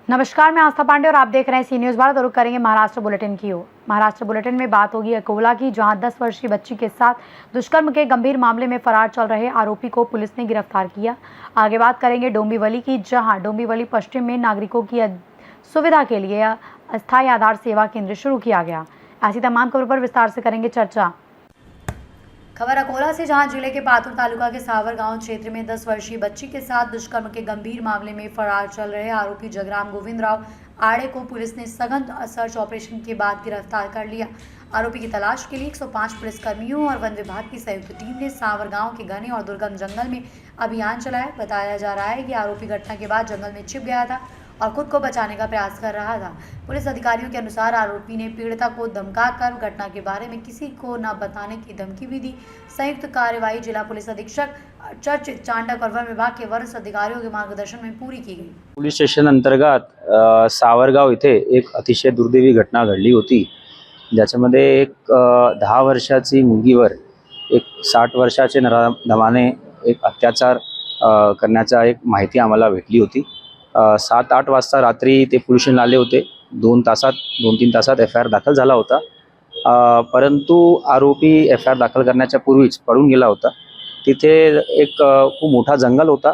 नमस्कार, मैं आस्था पांडे और आप देख रहे हैं सी न्यूज़ भारत और रुक करेंगे महाराष्ट्र बुलेटिन की ओर। महाराष्ट्र बुलेटिन में बात होगी अकोला की, जहां 10 वर्षीय बच्ची के साथ दुष्कर्म के गंभीर मामले में फरार चल रहे आरोपी को पुलिस ने गिरफ्तार किया। आगे बात करेंगे डोंबिवली की, जहां डोंबिवली पश्चिम में नागरिकों की सुविधा के लिए अस्थायी आधार सेवा केंद्र शुरू किया गया। ऐसी तमाम खबरों पर विस्तार से करेंगे चर्चा। खबर अकोला से, जहां जिले के पाथुर तालुका के सावर गांव क्षेत्र में 10 वर्षीय बच्ची के साथ दुष्कर्म के गंभीर मामले में फरार चल रहे आरोपी जगराम गोविंद राव आड़े को पुलिस ने सघन सर्च ऑपरेशन के बाद गिरफ्तार कर लिया। आरोपी की तलाश के लिए 105 पुलिसकर्मियों और वन विभाग की संयुक्त टीम ने सावर गांव के घने और दुर्गम जंगल में अभियान चलाया। बताया जा रहा है कि आरोपी घटना के बाद जंगल में छिप गया था और खुद को बचाने का प्रयास कर रहा था। पुलिस अधिकारियों के अनुसार आरोपी ने पीड़िता को धमकाकर घटना के बारे में किसी को न बताने की धमकी भी दी। संयुक्त कार्यवाही जिला पुलिस अधीक्षक चर्चित चांडक और वन विभाग के वरिष्ठ अधिकारियों के मार्गदर्शन में पूरी की गई। पोलीस स्टेशन अंतर्गत सावरगाव इथे एक अतिशय दुर्दैवी घटना घडली होती, ज्याच्यामध्ये एक 10 वर्षाची मुलगीवर एक 60 वर्षाचे नराधमाने एक अत्याचार करण्याचा एक माहिती आम्हाला भेटली होती। 7-8 वाजता रात्री ते पोलीस स्टेशनला आले होते। 2-3 तासात एफ आय आर दाखल झाला होता, परंतु आरोपी एफ आय आर दाखल करण्याच्या पूर्वीच पळून गेला होता। तिथे एक खूप मोठा जंगल होता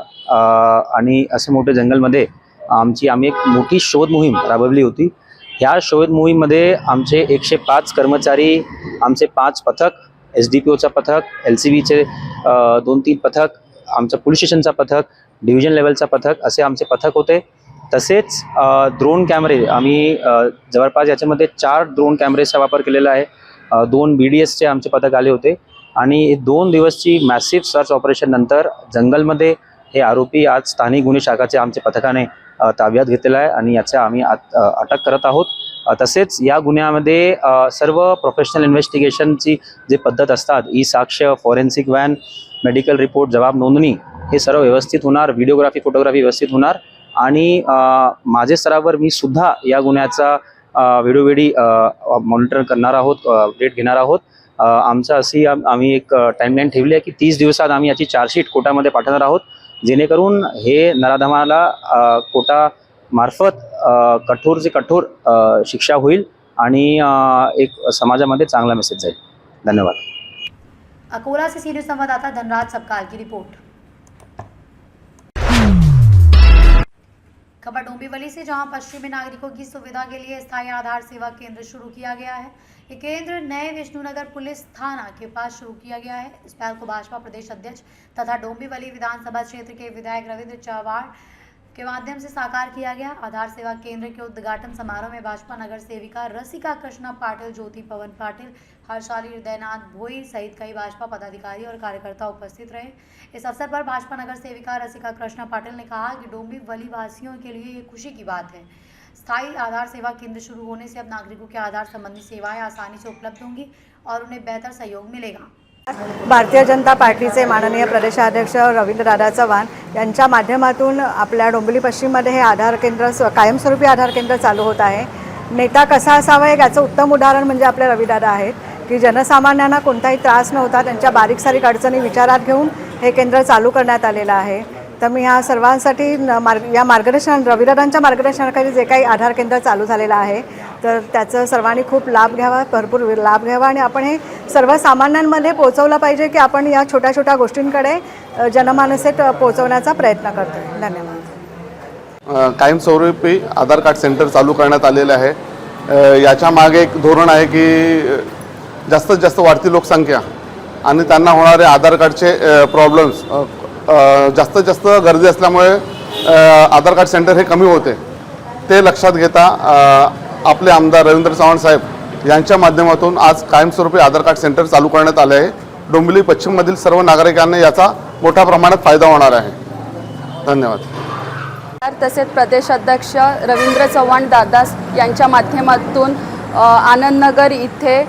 आणि असे मोठे जंगलमध्ये आम्ही एक मोठी शोध मोहीम राबवली होती। ह्या शोध मोहीममध्ये आमचे 105 कर्मचारी, आमचे 5 पथक, SDPOचा पथक, LCBचे 2-3 पथक, आमचं पोलीस स्टेशनचा पथक, डिव्हिजन लेवलचा पथक असे आमचे पथक होते। तसेच ड्रोन कॅमेरे आम्ही जवळपास याच्यामध्ये 4 ड्रोन कॅमेरेचा वापर केलेला आहे। 2 BDSचे आमचे पथक आले होते आणि 2 दिवसची मॅसिव्ह सर्च ऑपरेशन नंतर जंगलमध्ये हे आरोपी आज स्थानिक गुन्हे शाखाचे आमचे पथकाने ताब्यात घेतलेला आहे आणि याचा आम्ही अटक करत आहोत। तसेच या गुन्ह्यामध्ये सर्व प्रोफेशनल इन्व्हेस्टिगेशनची जे पद्धत असतात, ई साक्ष, फॉरेन्सिक व्हॅन, मेडिकल रिपोर्ट, जबाब नोंदणी, हे सर्व व्यवस्थित होणार। व्हिडिओग्राफी, फोटोग्राफी व्यवस्थित होणार आणि माझे स्तरावर मी सुद्धा या गुन्ह्याचा वेळोवेळी मॉनिटर करणार आहोत, अपडेट घेणार आहोत। आमचं अशी आम्ही एक टाइमलाईन ठेवली आहे की 30 दिवसात आम्ही याची चार्जशीट कोर्टामध्ये पाठवणार आहोत, जेणेकरून हे नराधमाला कोर्टामार्फत कठोर से कठोर शिक्षा होईल आणि एक समाजामध्ये चांगला मेसेज जाईल। धन्यवाद। अकोला से सीनियर संवाददाता धनराज सबकाल की रिपोर्ट। खबर डोंबिवली से, जहां पश्चिमी नागरिकों की सुविधा के लिए स्थायी आधार सेवा केंद्र शुरू किया गया है। ये केंद्र नए विष्णुनगर पुलिस थाना के पास शुरू किया गया है। इस पहल को भाजपा प्रदेश अध्यक्ष तथा डोंबिवली विधानसभा क्षेत्र के विधायक रविंद्र चव्हाण के माध्यम से साकार किया गया। आधार सेवा केंद्र के उद्घाटन समारोह में भाजपा नगर सेविका रसिका कृष्णा पाटिल, ज्योति पवन पाटिल, हर्षाली हृदयनाथ भोई सहित कई भाजपा पदाधिकारी और कार्यकर्ता उपस्थित रहे। इस अवसर पर भाजपा नगर सेविका रसिका कृष्णा पाटिल ने कहा कि डोंबिवली वासियों के लिए ये खुशी की बात है। स्थायी आधार सेवा केंद्र शुरू होने से अब नागरिकों के आधार संबंधी सेवाएं आसानी से उपलब्ध होंगी और उन्हें बेहतर सहयोग मिलेगा। भारतीय जनता पार्टीचे माननीय प्रदेशाध्यक्ष रवींद्रदादा चव्हाण यांच्या माध्यमातून आपल्या डोंबिवली पश्चिममध्ये हे आधार केंद्र कायमस्वरूपी आधार केंद्र चालू होत आहे। नेता कसा असावा याचं उत्तम उदाहरण म्हणजे आपले रविदादा आहेत, की जनसामान्यांना कोणताही त्रास नव्हता, त्यांच्या बारीक सारीक अडचणी विचारात घेऊन हे केंद्र चालू करण्यात आलेलं आहे। तर मी ह्या सर्वांसाठी या रविदादांच्या मार्गदर्शनाखाली जे काही आधार केंद्र चालू झालेलं आहे तर त्याचं सर्वांनी खूप लाभ घ्यावा, भरपूर लाभ घ्यावा आणि आपण हे सर्वसामान्यांमध्ये पोहोचवलं पाहिजे की आपण या छोट्या छोट्या गोष्टींकडे जनमानसेत पोहोचवण्याचा प्रयत्न करतो। धन्यवाद। कायमस्वरूपी आधार कार्ड सेंटर चालू करण्यात आलेले आहे। याच्या मागे एक धोरण आहे की जास्तीत जास्त वाढती लोकसंख्या आणि त्यांना होणारे आधार कार्डचे प्रॉब्लेम्स जास्तीत जास्त गर्दी असल्यामुळे आधार कार्ड सेंटर हे कमी होते। ते लक्षात घेता आपले आमदार रवींद्र चव्हाण साहेब यांच्या माध्यमातून आज कायमस्वरूपी आधार कार्ड सेंटर चालू करण्यात आले आहे। डोंबिवली पश्चिममधील सर्व नागरिकांना याचा मोठ्या प्रमाणात फायदा होणार आहे। धन्यवाद। तसेच प्रदेश अध्यक्ष रवींद्र चव्हाण दादा यांच्या माध्यमातून आनंदनगर इथे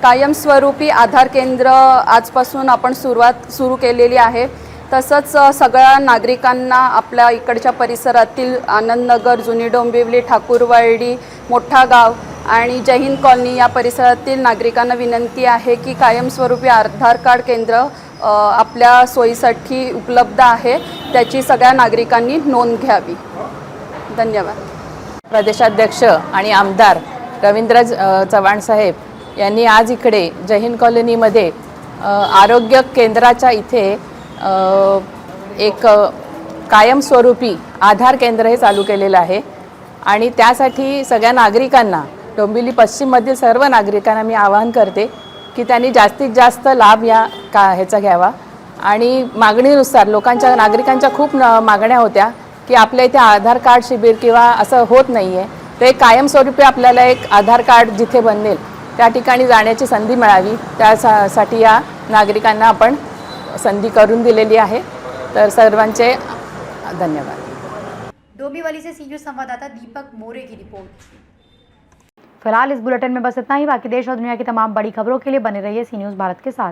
कायमस्वरूपी आधार केंद्र आजपासून आपण सुरू केलेली आहे। तसंच सगळ्या नागरिकांना आपल्या इकडच्या परिसरातील आनंदनगर, जुनी डोंबिवली, ठाकूरवाडी, मोठा गाव आणि जय हिंद कॉलनी या परिसरातील नागरिकांना विनंती आहे की कायमस्वरूपी आधार कार्ड केंद्र आपल्या सोयीसाठी उपलब्ध आहे, त्याची सगळ्या नागरिकांनी नोंद घ्यावी। धन्यवाद. प्रदेशाध्यक्ष आणि आमदार रवींद्र चव्हाण साहेब यांनी आज इकडे जय हिंद कॉलनीमध्ये आरोग्य केंद्राच्या इथे एक कायमस्वरूपी आधार केंद्र हे चालू केलेलं आहे आणि त्यासाठी सगळ्या नागरिकांना, डोंबिवली पश्चिममधील सर्व नागरिकांना मी आवाहन करते की त्यांनी जास्तीत जास्त लाभ ह्याचा घ्यावा. आणि मागणीनुसार नागरिकांच्या खूप मागण्या होत्या की आपल्या इथे आधार कार्ड शिबिर किंवा असं होत नाही आहे, ते कायमस्वरूपी आपल्याला एक आधार कार्ड जिथे बनेल त्या ठिकाणी जाण्याची संधी मिळावी, त्यासाठी या नागरिकांना आपण संधी करून दिलेली आहे. तर सर्वांचे धन्यवाद. डोंबिवली से सी न्यूज़ संवाददाता दीपक मोरे की रिपोर्ट. फिलहाल इस बुलेटिन में बस इतना ही. बाकी देश और दुनिया की तमाम बड़ी खबरों के लिए बने रहिए सी न्यूज़ भारत के साथ.